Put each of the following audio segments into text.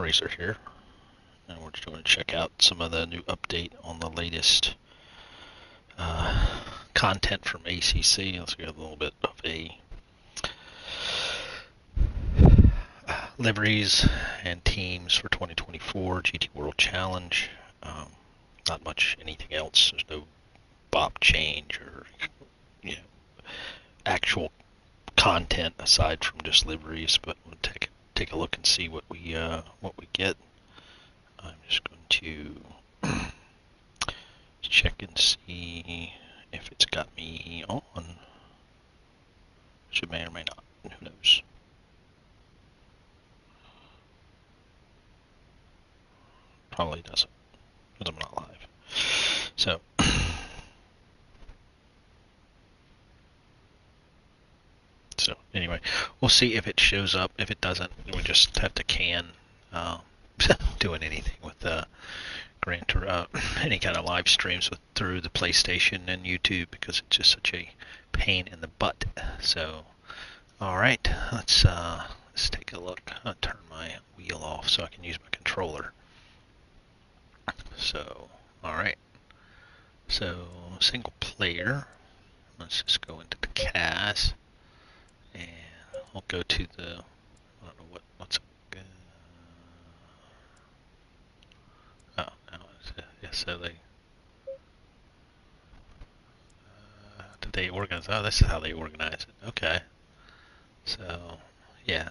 Racer here, and we're just going to check out some of the new update on the latest content from ACC. Let's get a little bit of a liveries and teams for 2024 GT World Challenge. Not much anything else. There's no BOP change or actual content aside from just liveries, but we'll take a look and see what we get. I'm just going to check and see if it's got me on. It may or may not. Who knows? Probably doesn't, because I'm not live. So anyway, we'll see if it shows up. If it doesn't, we just have to can doing anything with Grant or any kind of live streams through the PlayStation and YouTube, because it's just such a pain in the butt. So, all right, let's take a look. I'll turn my wheel off so I can use my controller. So, all right. So, single player. Let's just go into the CAS, and I'll go to the. I don't know what's. Oh, no, yeah. So they. Did they organize? Oh, this is how they organize it. Okay. So, yeah.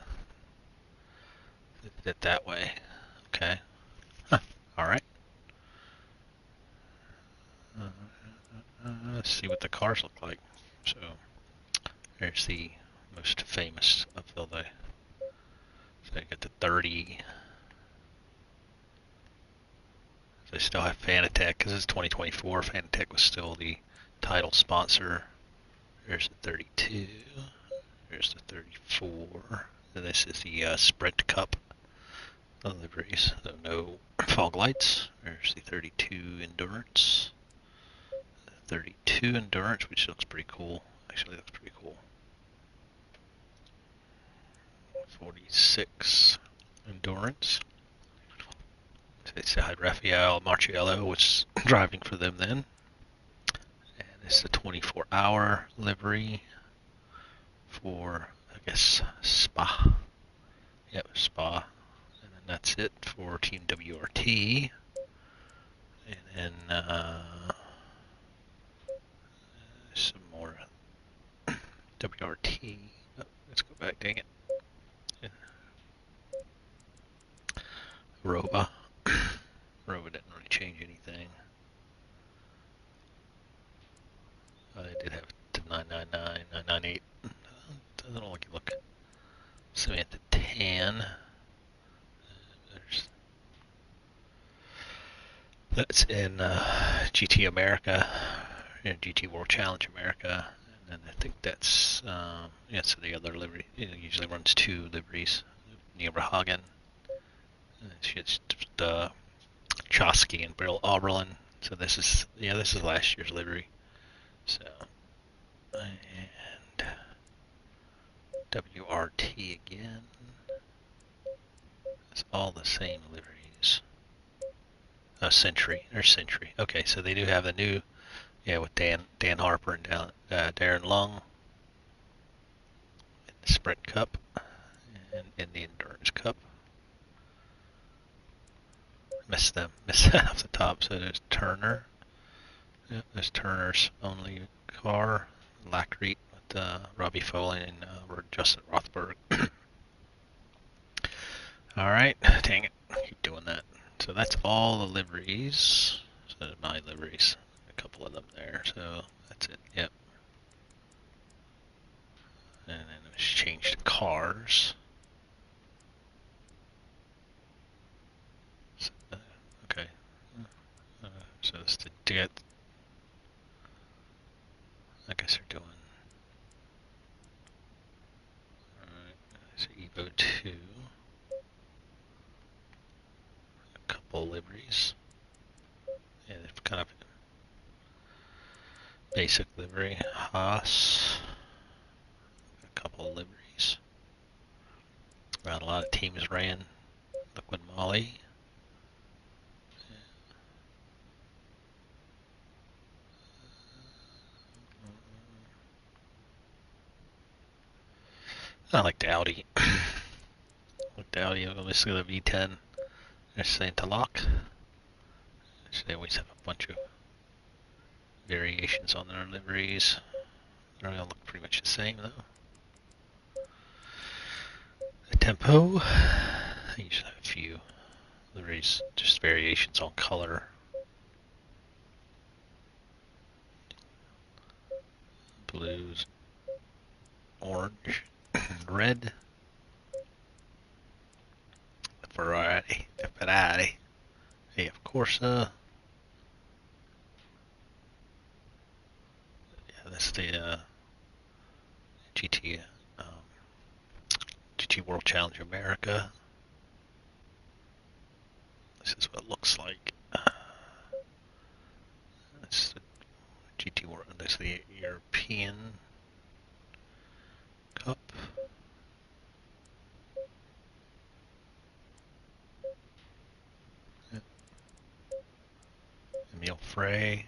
They did it that way. Okay. Huh. All right. Let's see what the cars look like. So, there's the most famous of the. So you got the 30. They still have Fanatec because it's 2024. Fanatec was still the title sponsor. There's the 32. There's the 34. And this is the Sprint Cup liveries. So no fog lights. There's the 32 Endurance. The 32 Endurance, which looks pretty cool. Actually, looks pretty cool. 46 Endurance. It's Rafael Marciello was driving for them then. And this is a 24-hour livery for, I guess, Spa. Yep, Spa. And then that's it for Team WRT. And then some more WRT. Oh, let's go back, dang it. Yeah. Roba. Roba didn't really change anything. They did have the 999, 998. Doesn't look. Samantha Tan. That's in GT America, GT World Challenge America, and then I think that's so the other livery usually runs two liveries. Nia Hagen, she's Chosky and Bill Oberlin. So this is last year's livery. So and WRT again. It's all the same liveries. Oh, Century. There's Century. Okay, so they do have the new, with Dan Harper and Darren Lung. In the Sprint Cup and in the Endurance Cup. Missed that off the top. So there's Turner. Yep, there's Turner's only car. Lacrete with Robbie Foley and Justin Rothberg. All right, dang it, keep doing that. So that's all the liveries. So my liveries, a couple of them there. So that's it. Yep. And then let's change the cars. So, okay. So it's to get. I guess they're doing. Alright, so Evo 2. A couple liveries. Yeah, they've kind of basic livery. Haas. A couple liveries. A lot of teams ran. Liquid Ollie. I like the Audi. Like the Audi, obviously the V10. They're saying to lock. So they always have a bunch of variations on their liveries. They all look pretty much the same though. The tempo, I usually have a few liveries, just variations on color. Blues, orange, red. The Ferrari, Hey, of course, yeah, that's the um, GT World Challenge America. This is what it looks like. That's the GT World. That's the European Cup. Emile Frey.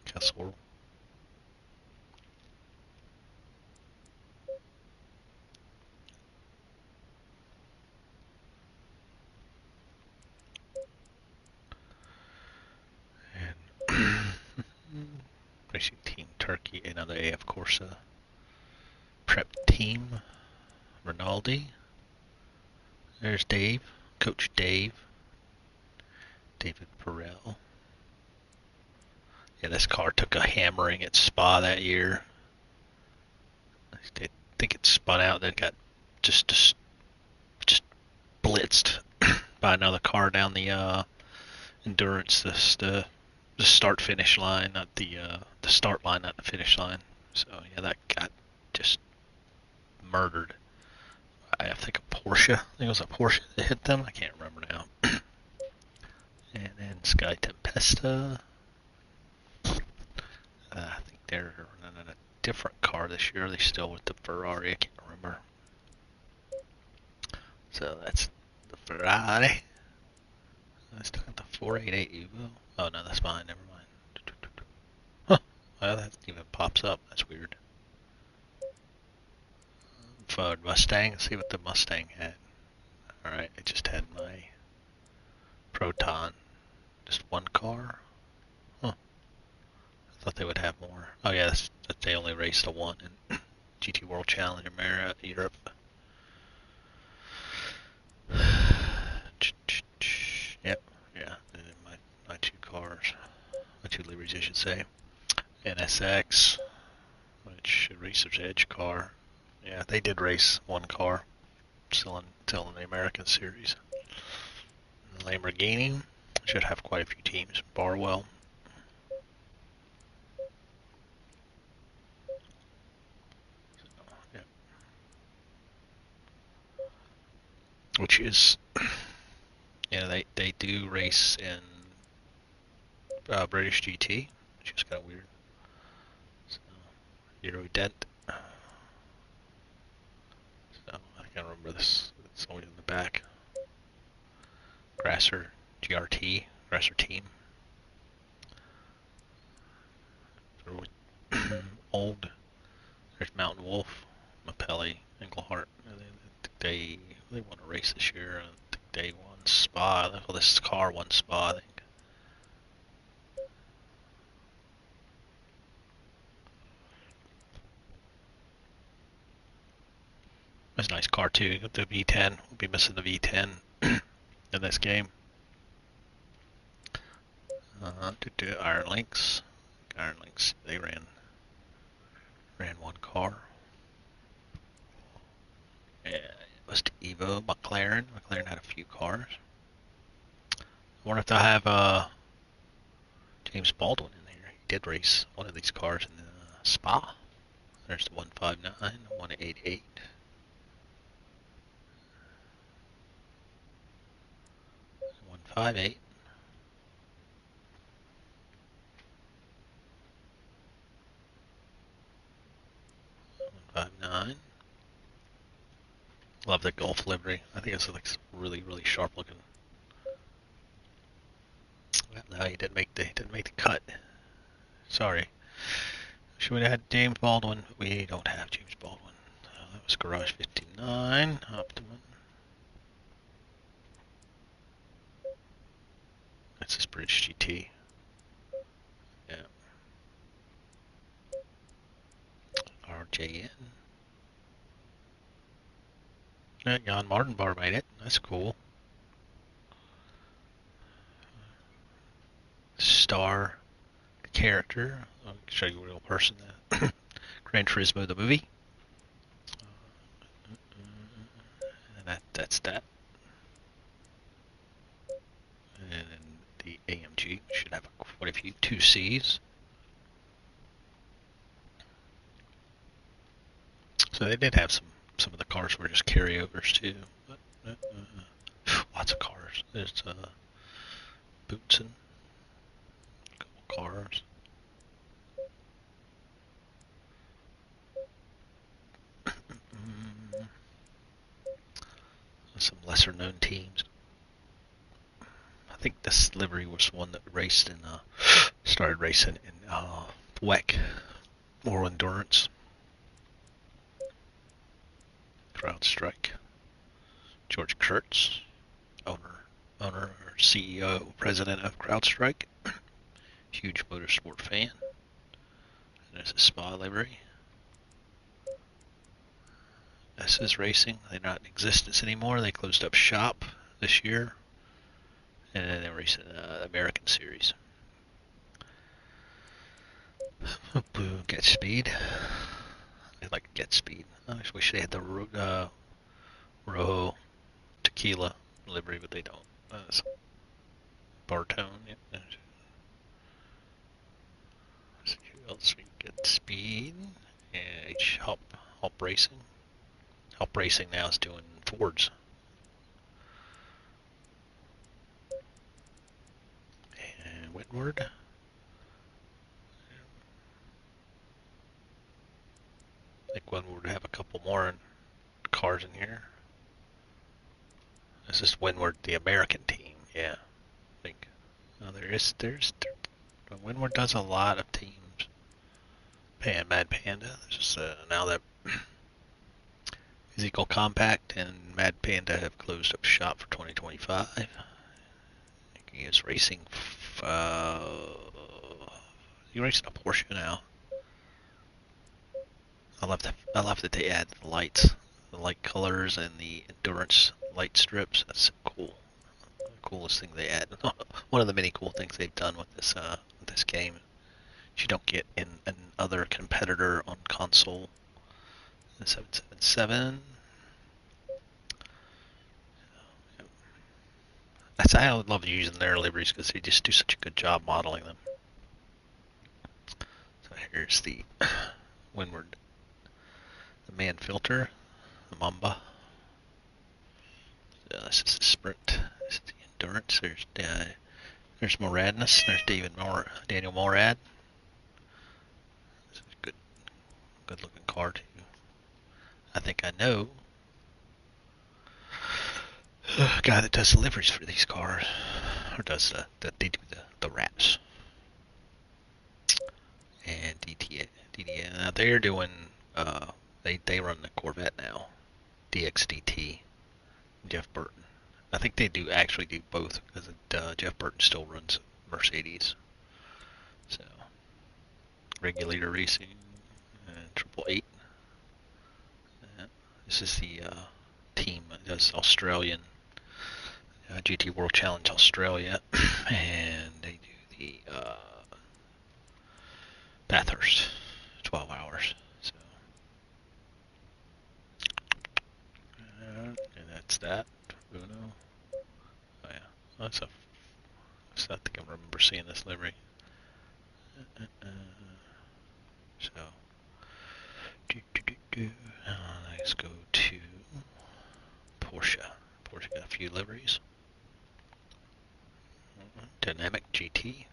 Kessel. And Racing Team Turkey, another AF Corsa. Prep Team Rinaldi. There's Dave, Coach Dave. David Perel. Yeah, this car took a hammering at Spa that year. I think it spun out, then got just blitzed by another car down the endurance, the start finish line, not the start line, not the finish line. So yeah, that got just murdered. I think a Porsche. I think it was a Porsche that hit them. I can't remember now. And then Sky Tempesta. I think they're running a different car this year. Are they still with the Ferrari? I can't remember. So that's the Ferrari. I still got the 488 Evo. Oh no, that's mine. Never mind. Huh. Well, that even pops up. That's weird. Ford Mustang. Let's see what the Mustang had. Alright, it just had my Proton. Just one car? Huh. I thought they would have more. Oh yeah, that they only raced a one in GT World Challenge America, Europe. Yep, yeah, my two cars. My two liveries, I should say. NSX, which Racer's Edge car. Yeah, they did race one car, still in the American Series. Lamborghini should have quite a few teams. Barwell. Yeah. Which is, yeah, they do race in British GT, which is kind of weird. So, Euro Dent. So I can't remember this. It's always in the back. Grasser GRT, Grasser Team. Old. There's Mountain Wolf, Mapelli, Englehart. They want to race this year. I think they won Spa. Well, this car won Spa, I think. It's a nice car too. Got the V10. We'll be missing the V10 in this game. Iron Lynx. Iron Lynx. They ran one car. Yeah, it was to Evo McLaren. McLaren had a few cars. I wonder if they'll have James Baldwin in there. He did race one of these cars in Spa. There's the 159, 188. 158. 159. Love the Gulf livery. I think it's like really, really sharp looking. Well, no, he didn't make the cut. Sorry. Should we have had James Baldwin? We don't have James Baldwin. That was Garage 59, Optimum. That's this British GT. Yeah. RJN. Yeah, Jan Martinbar made it. That's cool. Star character. I'll show you a real person. Gran Turismo the movie. And that's that. And the AMG should have quite a few 2Cs. So they did have some of the cars were just carryovers too. But, lots of cars. There's Bootson, a couple cars. Some lesser known teams. I think this livery was one that raced in started racing in WEC, More Endurance. CrowdStrike. George Kurtz, owner or CEO, president of CrowdStrike. Huge motorsport fan. And there's a Spa livery. This is racing. They're not in existence anymore. They closed up shop this year. And then they're racing the American Series. Boo, Get Speed. I like Get Speed. I wish they had the Rojo Tequila livery, but they don't. Bartone. Yeah. Who else we Get Speed? Yeah, Hop Racing. Hop Racing now is doing Fords. And Whitward. I think Windward would have a couple more cars in here. This is Windward, the American team. Yeah, I think. No, there's Windward does a lot of teams. Mad Panda. There's just now that Ezekiel Compact and Mad Panda have closed up shop for 2025. He is racing. He's racing a Porsche now. I love that they add the lights, the light colors, and the endurance light strips. That's so cool. The coolest thing they add. One of the many cool things they've done with this game. You don't get in another competitor on console. The 777. I would love using their liveries because they just do such a good job modeling them. So here's the Windward, the Man Filter, the Mamba. This is the Sprint. This is the Endurance. There's Moradness. There's Daniel Morad. This is a good looking car too. I think I know a guy that does deliveries for these cars, or does they do the wraps. And DDA. Now they're doing they run the Corvette now, DXDT. Jeff Burton. I think they actually do both because Jeff Burton still runs Mercedes. So Regulator Racing and 888. This is the team that does Australian GT World Challenge Australia, and they do the Bathurst 12 hours. So and that's that. Bruno. Oh yeah, that's a. I think I remember seeing this livery. So let's go to Porsche. Porsche got a few liveries. Dynamic GT.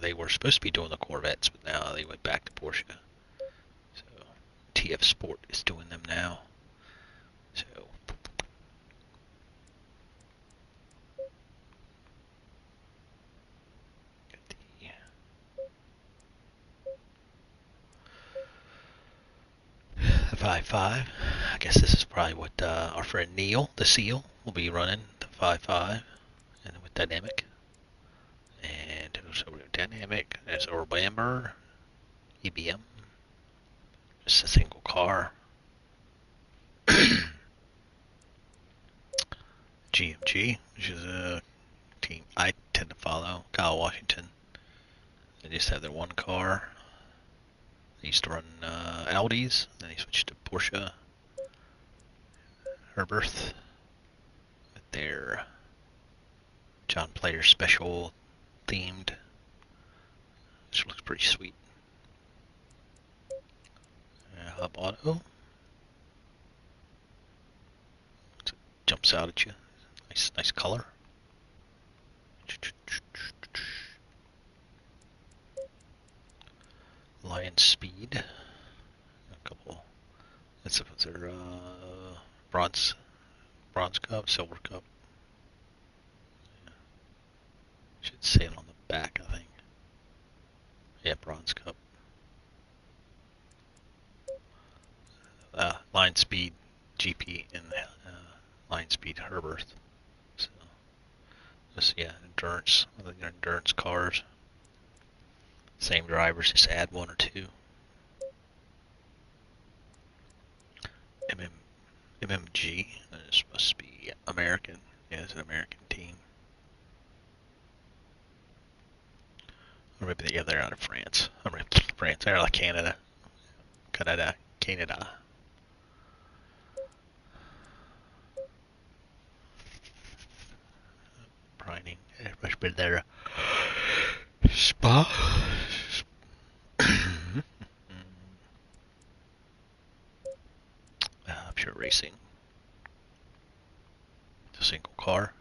They were supposed to be doing the Corvettes, but now they went back to Porsche. So TF Sport is doing them now. So 5.5. I guess this is probably what our friend Neil, the SEAL, will be running, the 5.5, and with dynamic. And so we have dynamic, there's Orbamber, EBM, just a single car. GMG, which is a team I tend to follow, Kyle Washington. They just have their one car. They used to run Audis, then they switched to Porsche. Herberth with their John Player special themed, which looks pretty sweet. Hub Auto. It jumps out at you. Nice color. Lion Speed. A couple. That's their bronze cup, silver cup. Yeah. Should say it on the back, I think. Yeah, bronze cup. Lion Speed GP and Lion Speed Herberth. So this, yeah, endurance. They're endurance cars. Same drivers, just add one or two. MMG. This must be American. Yeah, it's an American team. Or maybe they're out of France. Or France. They're like Canada. Canada. Brining. Everybody's been there. Spa. Pure Racing. It's a single car.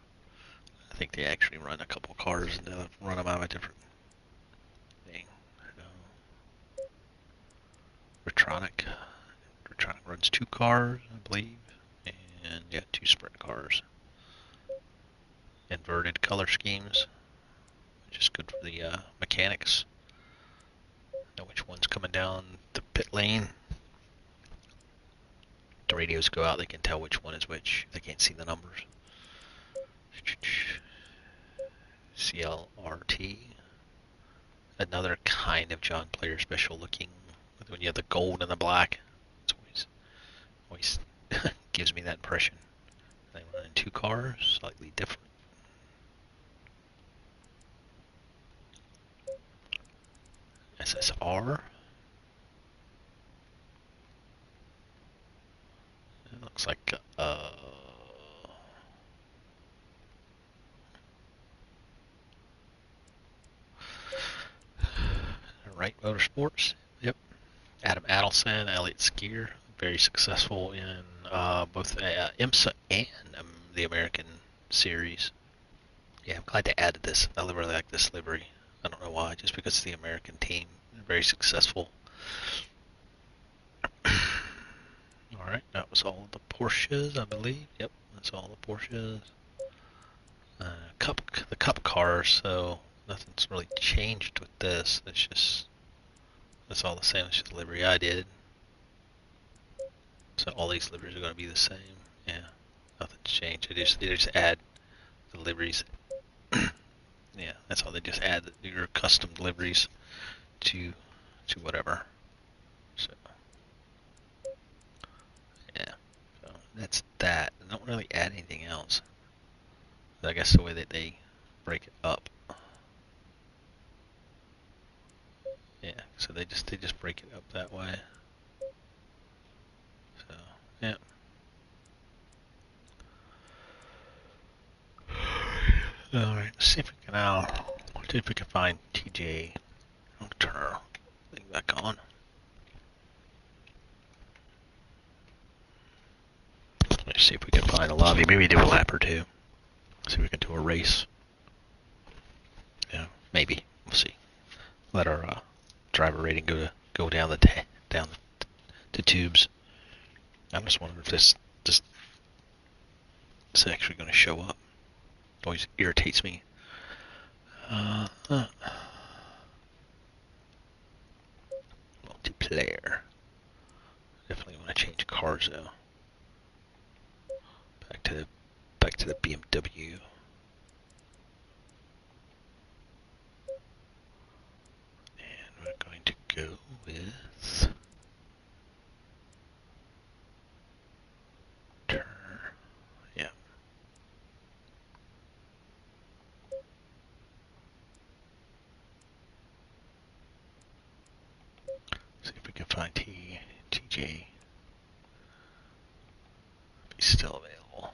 I think they actually run a couple cars and run them out of a different thing. Retronic. Retronic runs 2 cars, I believe. And yeah, 2 sprint cars. Inverted color schemes, which is good for the mechanics. Know which one's coming down the pit lane. The radios go out, they can tell which one is which. They can't see the numbers. CLRT. Another kind of John Player special looking. When you have the gold and the black, it's always gives me that impression. They run in 2 cars, slightly different. SSR. It looks like Wright Motorsports. Yep. Adam Adelson, Elliott Skier, very successful in both IMSA and the American Series. Yeah, I'm glad they added this. I really like this livery. I don't know why, just because it's the American team. Very successful. Alright, that was all the Porsches, I believe. Yep, that's all the Porsches. The Cup cars, so nothing's really changed with this. That's all the same. It's just the livery I did. So all these liveries are going to be the same. Yeah, nothing's changed. They just add the liveries. Yeah, that's all. They just add your custom liveries to whatever. So yeah, so that's that. I don't really add anything else. I guess the way that they break it up. Yeah, so they just break it up that way. So yeah. All right, let's see if we can find TJ. I'll turn our thing back on. Let's see if we can find a lobby. Maybe do a lap or two. See if we can do a race. Yeah, maybe. We'll see. Let our driver rating go down the tubes. I just wonder if this is actually going to show up. It always irritates me. Multiplayer. Definitely want to change hours though. Back to the BMW. And we're going to go with turn. Yeah. See if we can find TJ. He's still available.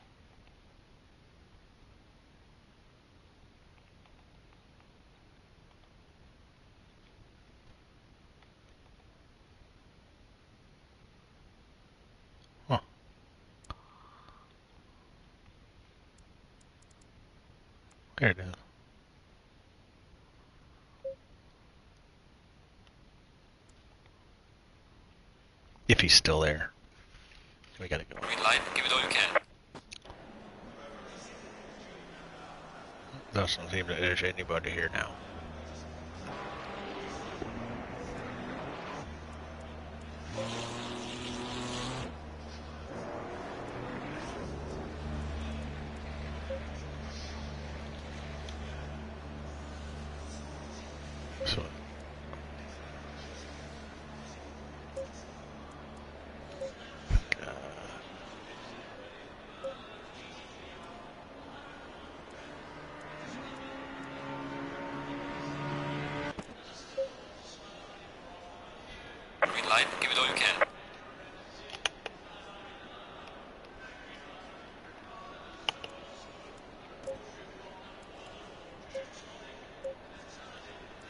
Huh. There it is. If he's still there. We gotta go. Green light, give it all you can. Doesn't seem that there's anybody here now. So Green light, give it all you can.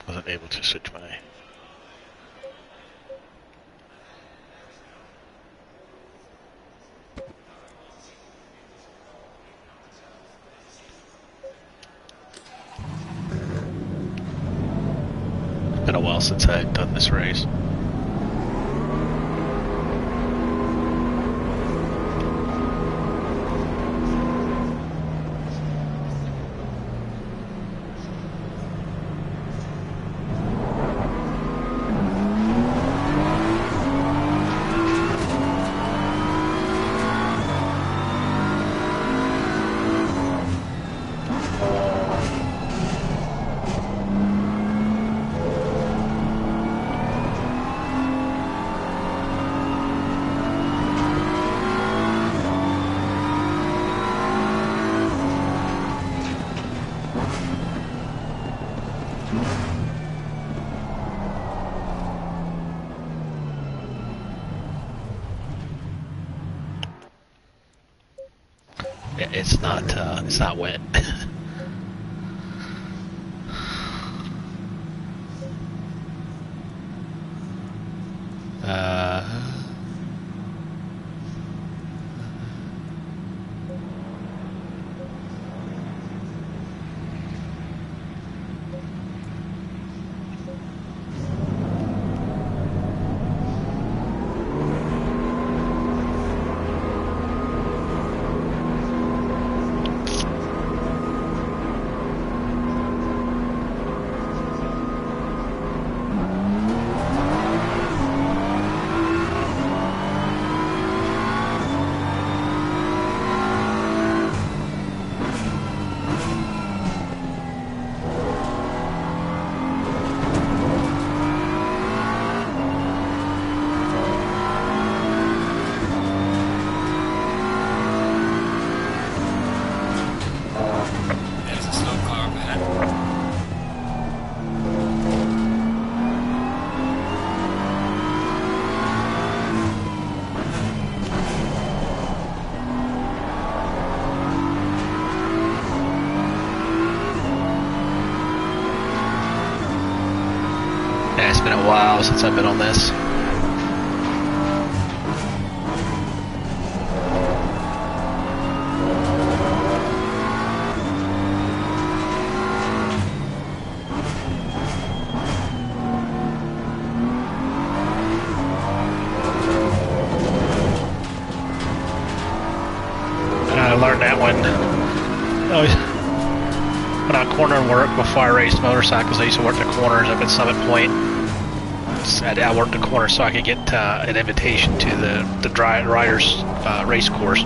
wasn't able to switch my. It's been a while since I had done this race. It's not wet. Yeah, it's been a while since I've been on this. I learned that one. When I corner work before I raced motorcycles, I used to work the corners up at Summit Point. I worked the corner so I could get an invitation to the riders race course,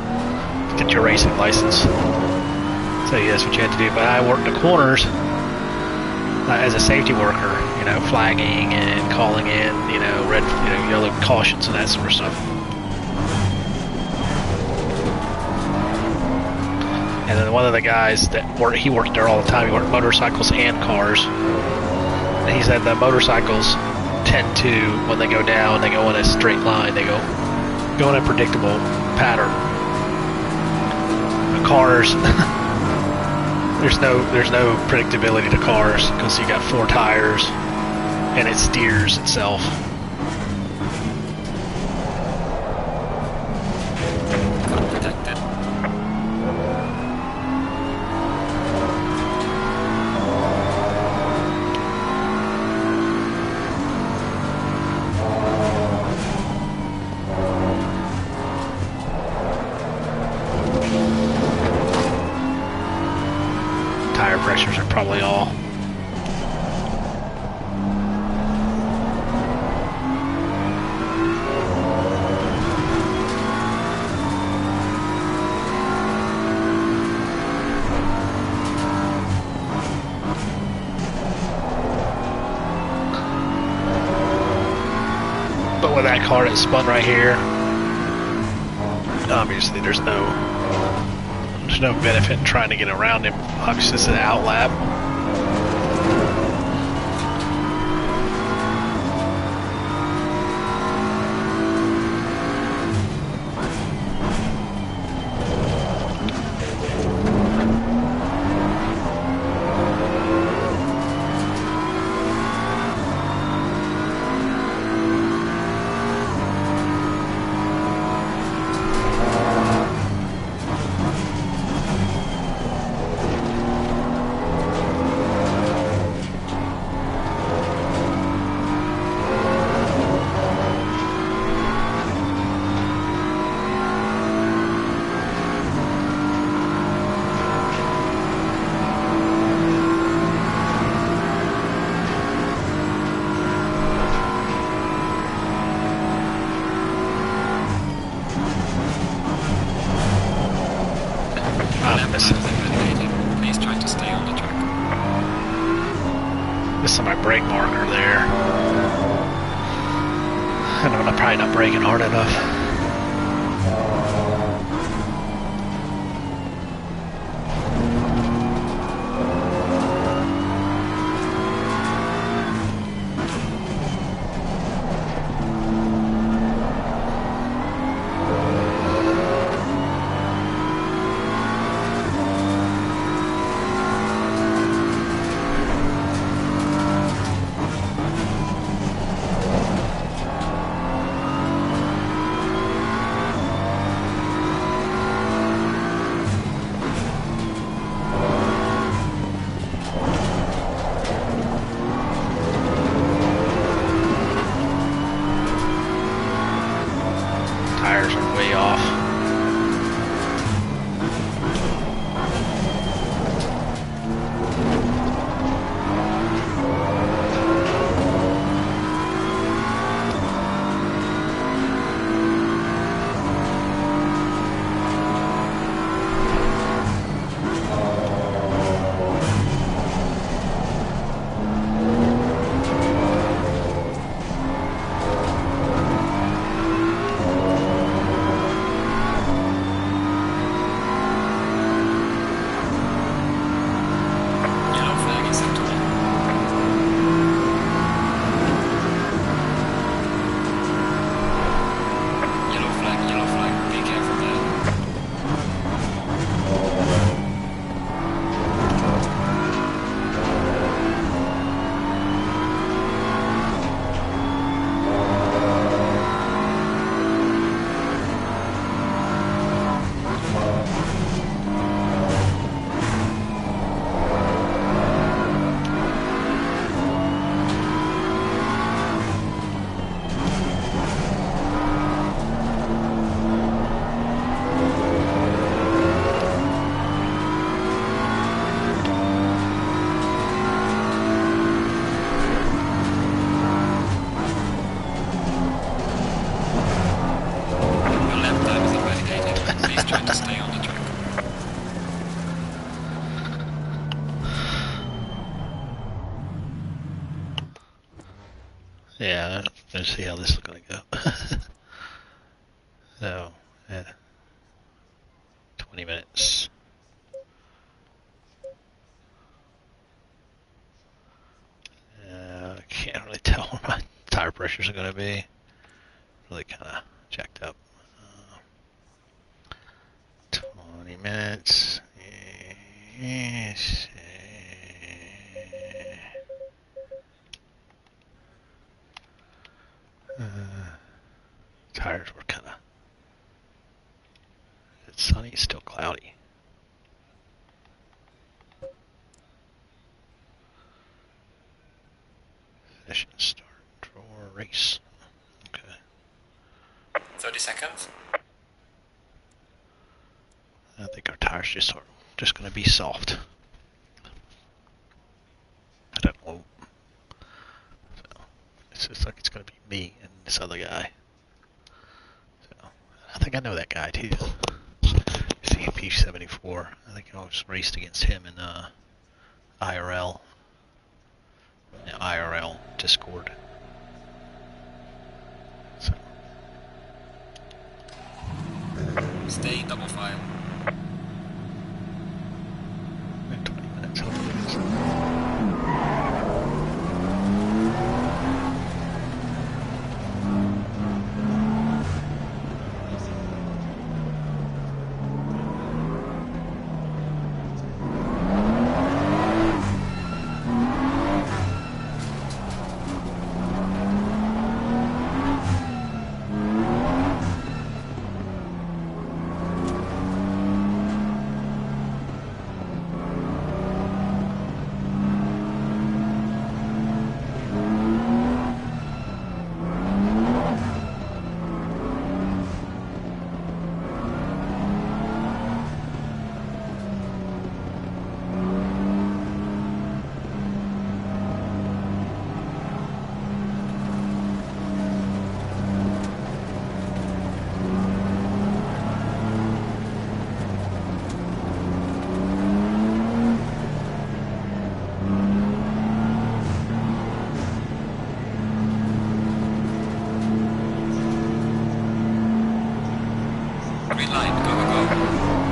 get your racing license. So yeah, that's what you had to do. But I worked the corners as a safety worker, you know, flagging and calling in, you know, red, you know, yellow cautions and that sort of stuff. And then one of the guys that he worked there all the time. He worked motorcycles and cars. And he said the motorcycles tend to, when they go down, they go in a straight line. They go in a predictable pattern. The cars, there's no predictability to cars because you got 4 tires and it steers itself. Pressures are probably all. But with that car that spun right here, obviously there's no benefit in trying to get around him. Obviously, this is an outlap. Please try to stay on the track. Missing my brake marker there. And I'm probably not braking hard enough. Please try to stay on the track. Yeah, let's see how this is going to go. So, yeah. 20 minutes. I can't really tell what my tire pressures are going to be. Really kind of jacked up. 20 minutes. Yes. Tires were kind of. It's sunny, it's still cloudy. Session start for race. Okay. 30 seconds. I think our tires just going to be soft. I don't know. So, it's just like it's going to be me and this other guy. So, I think I know that guy too. CP74. I think I was raced against him in IRL. Yeah, IRL Discord. So. Stay double file. 20 minutes, hopefully. Green light, go, go, go.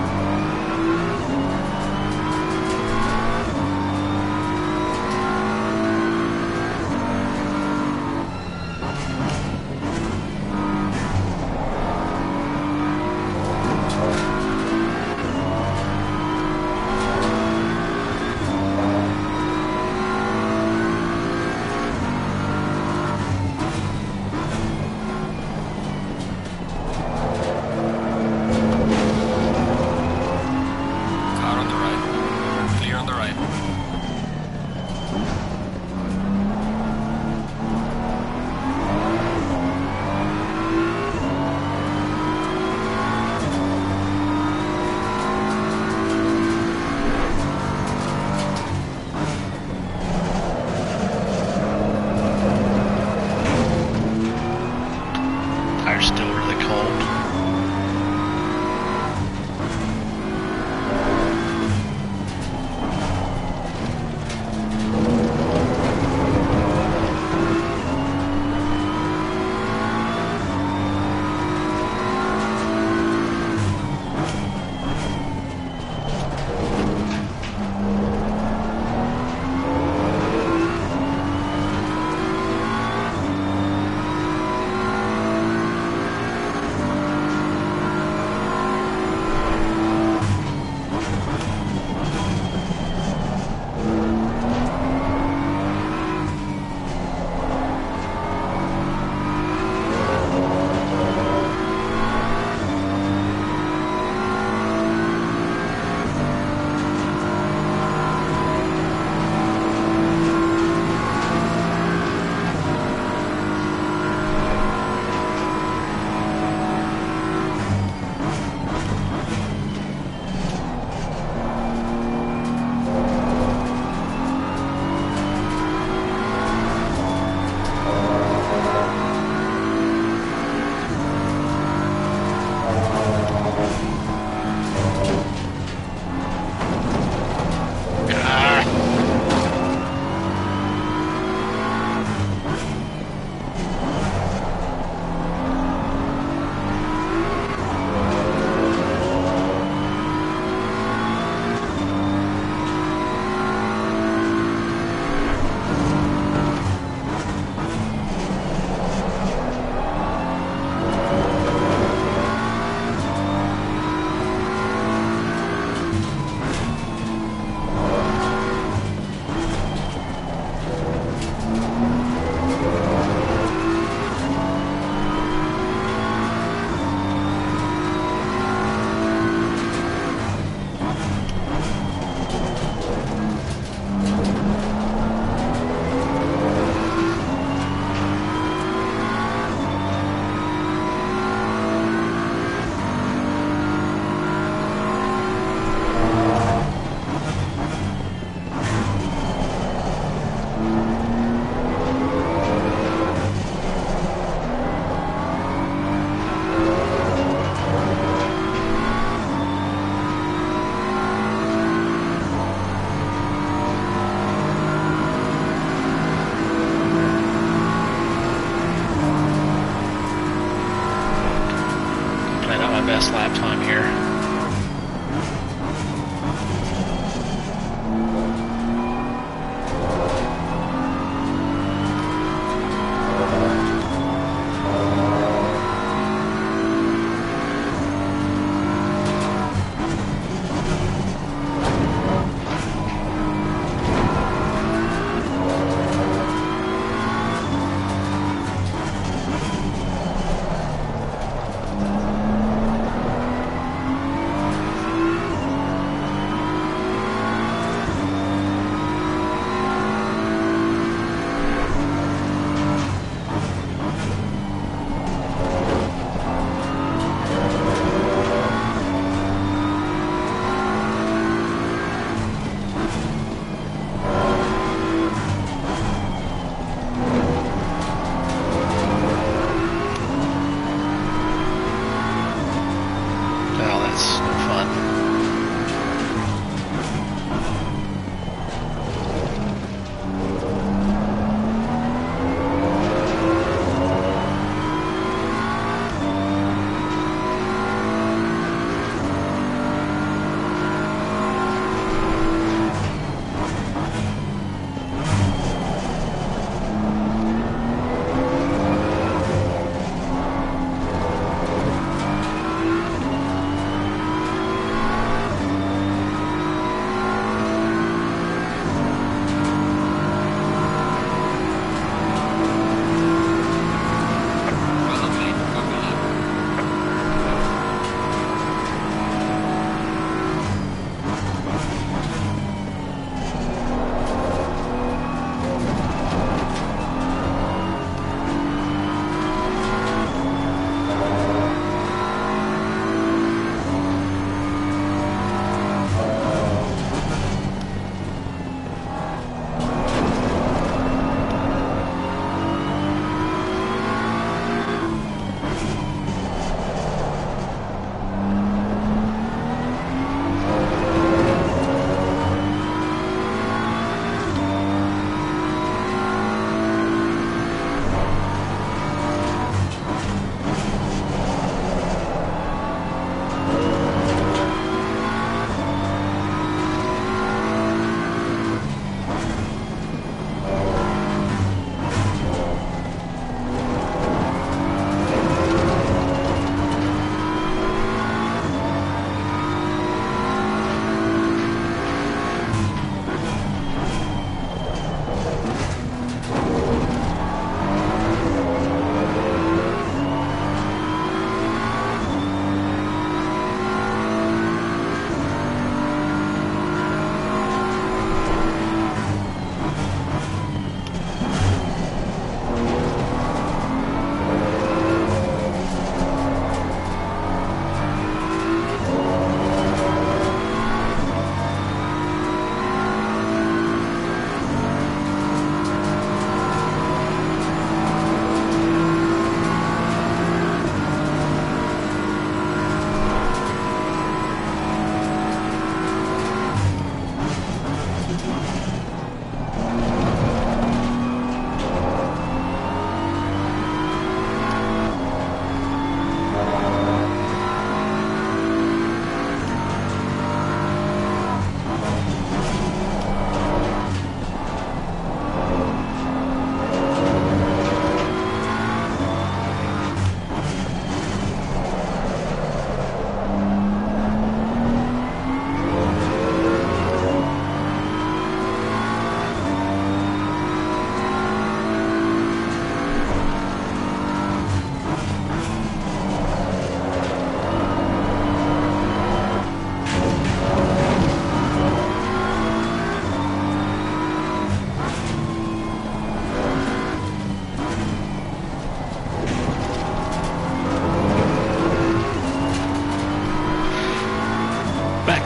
time here.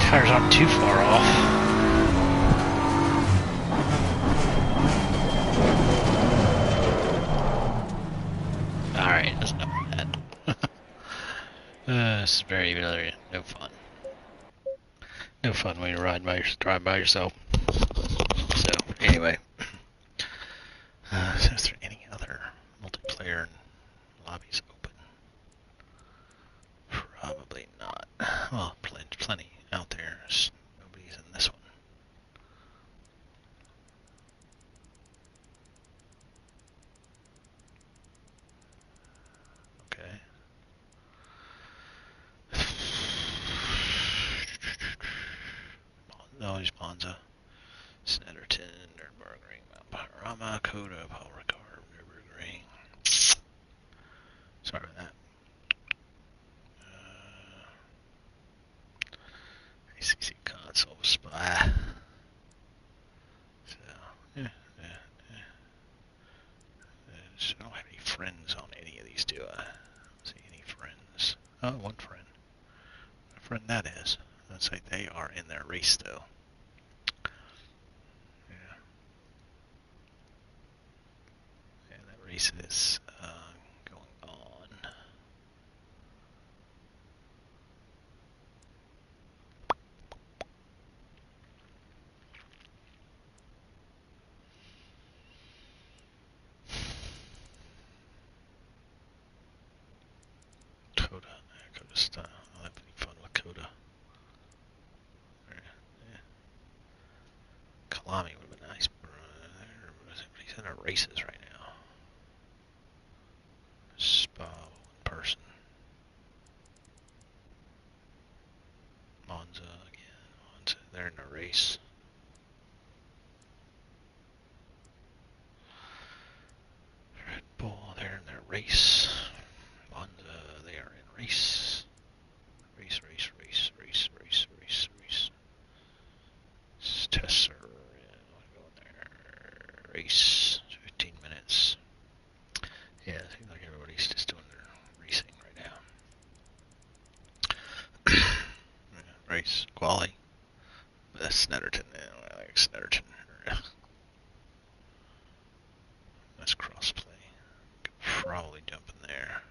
Tires aren't too far off. Alright, that's enough of that. This is very no fun. No fun when you drive by yourself. So, anyway. So is there any other multiplayer lobbies open? Probably not. No, he's Monza. Snetterton, Nürburgring, Mount Panorama, Coda, Paul Ricard, Nürburgring. Sorry about that. ACC console spy. So, yeah. So I don't have any friends on any of these, do I? See any friends? Oh, one friend. What friend that is? Looks like they are in their race, though. Yeah. And that race is going on. Coda. Coda style. I'll have any fun with Coda. Yeah. Kalami would have been nice. Everybody's in our races right now. Spa in person. Monza again. Monza. They're in a race. Red Bull. They're in their race. Monza. They are in race. Race. Tesser. Yeah, I'll go in there. Race. 15 minutes. Yeah, it seems like everybody's just doing their racing right now. Yeah, race. Quali. That's Snetterton. Yeah, I like Snetterton. That's crossplay. Could probably jump in there.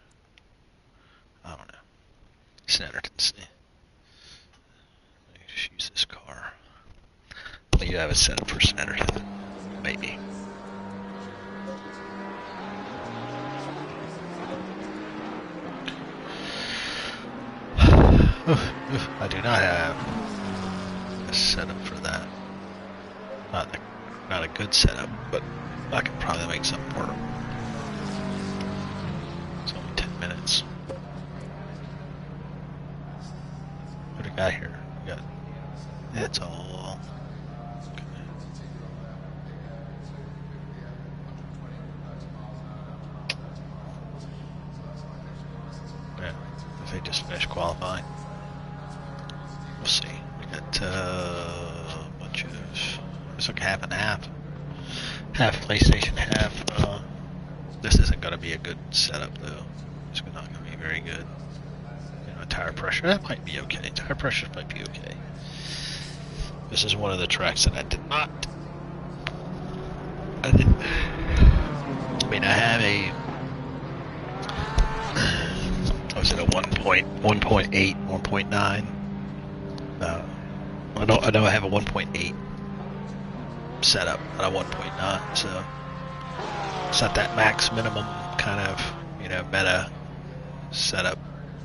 I don't know. Snetterton's. Let me just use this car. You have it set up for Snetterton. Maybe. I do not have a setup for that. Not a good setup, but I can probably make something work. It's only 10 minutes. What do we got here? We got. It's all. Okay. Yeah, if they just finished qualifying. We'll see. We got a bunch of. It's like half and half. Half PlayStation, half. This isn't going to be a good setup though. It's not going to be very good. You know, tire pressure. That might be okay. Tire pressure might be okay. This is one of the tracks that I did not. I have a. Was it a 1.8, 1.9? I know I have a 1.8 setup, not a 1.9, so it's not that max minimum kind of, meta setup,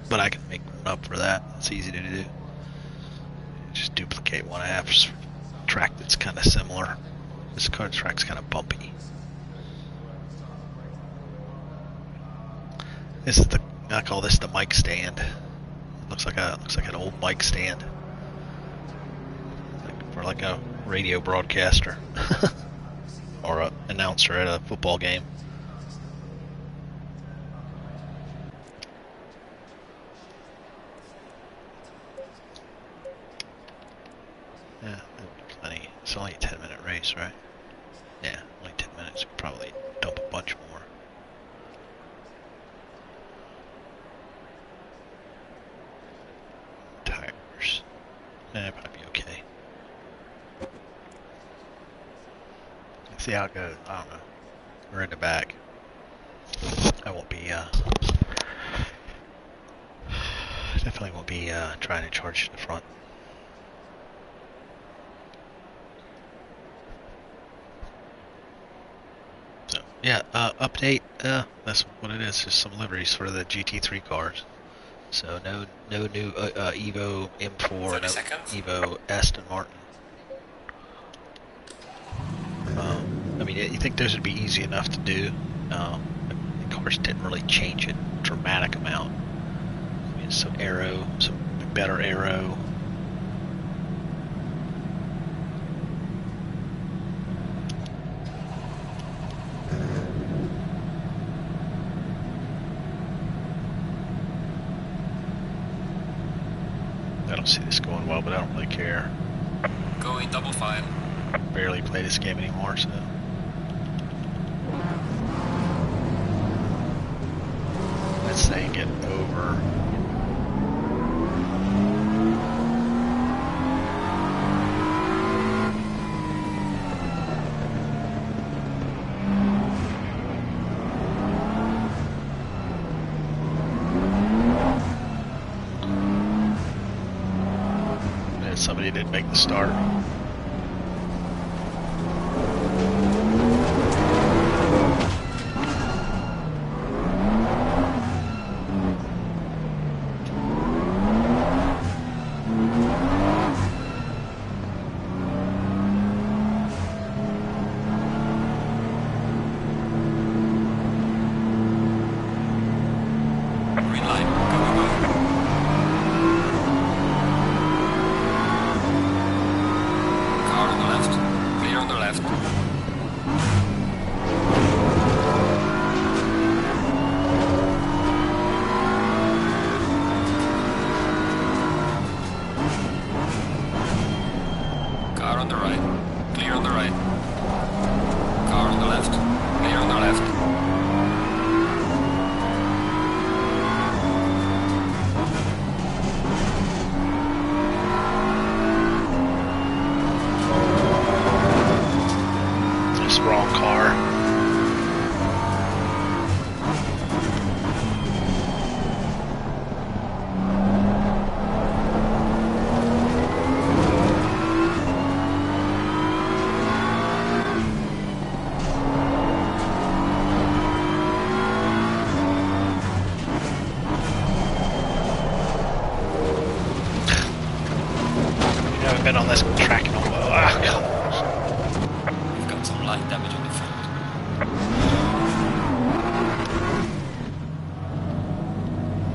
but I can make one up for that. It's easy to do. Just duplicate one. I have a track that's kind of similar. This track's kind of bumpy. I call this the mic stand. Looks like an old mic stand. For like a radio broadcaster or an announcer at a football game. Yeah, plenty. It's only a 10-minute race, right? Yeah, only 10 minutes. Probably dump a bunch more. Tires. Probably be okay. See how it goes. I don't know. We're in the back. I won't be, definitely won't be, trying to charge the front. So, yeah, update, that's what it is. Just some liveries for the GT3 cars. So, no new, Evo M4, no seconds. Evo Aston Martin. You think those would be easy enough to do? The cars didn't really change a dramatic amount. Some better aero. I don't see this going well, but I don't really care. Going double file. Barely play this game anymore, so. Let's say get over. And somebody did make the start. Green light. Go, go, go. Car on the left. Clear on the left. Car on the right. Clear on the right. Car on the left. Clear on the left. This wrong car. You haven't been on this track in a while. Ah, come on. We've got some light damage on the front.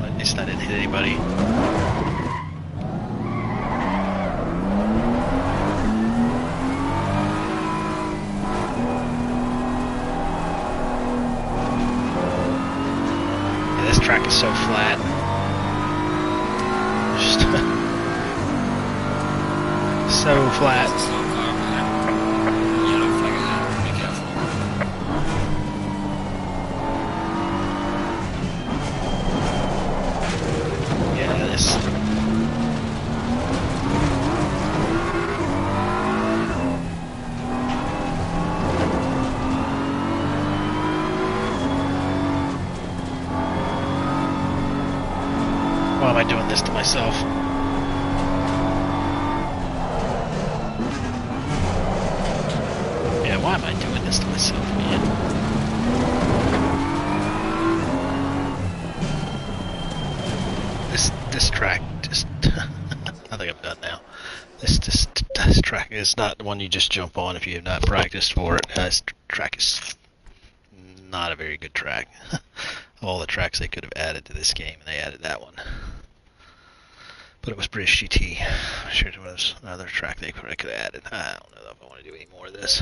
At least I didn't hit anybody. Yeah, this track is so flat. Just so There's a flat. slow car behind. Yellow flag ahead. Be careful. Yeah, this. Why am I doing this to myself? Yeah, why am I doing this to myself, man? This track just I think I'm done now. This track is not the one you just jump on if you have not practiced for it. This track is not a very good track. Of all the tracks they could have added to this game, and they added that one. But it was British GT. I'm sure there was another track they probably could have added. I don't know if I want to do any more of this.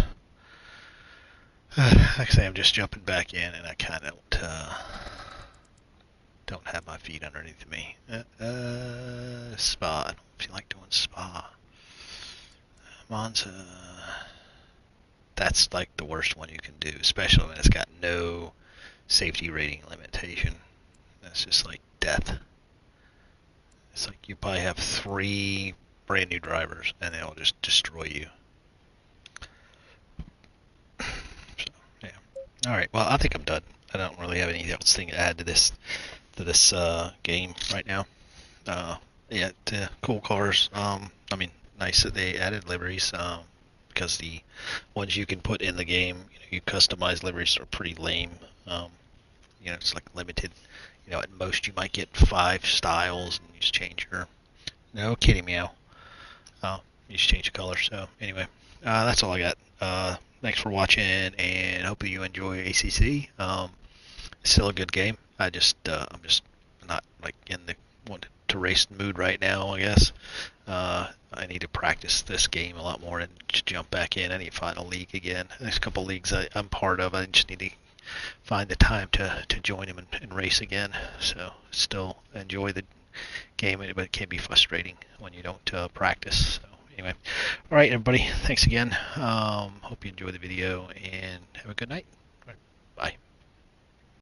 Like I say, I'm just jumping back in, and I kind of don't have my feet underneath me. Spa. I don't feel like doing Spa. Monza. That's like the worst one you can do, especially when it's got no safety rating limitation. That's just like death. It's like you probably have 3 brand new drivers, and they'll just destroy you. So, yeah. All right. Well, I think I'm done. I don't really have anything else to add to this game right now. Yeah, cool cars. I mean, nice that they added liveries. Because the ones you can put in the game, you customize liveries are pretty lame. It's like limited. At most you might get 5 styles, and you just change your. No, kitty meow. You just change the color. So anyway, that's all I got. Thanks for watching, and hope you enjoy ACC. It's still a good game. I'm just not like in the want to race mood right now, I guess. I need to practice this game a lot more and just jump back in. I need to find a league again. There's a couple leagues I'm part of. I just need to find the time to join them and race again. So still enjoy the game, but it can be frustrating when you don't practice. So anyway, all right, everybody, thanks again. Hope you enjoy the video and have a good night.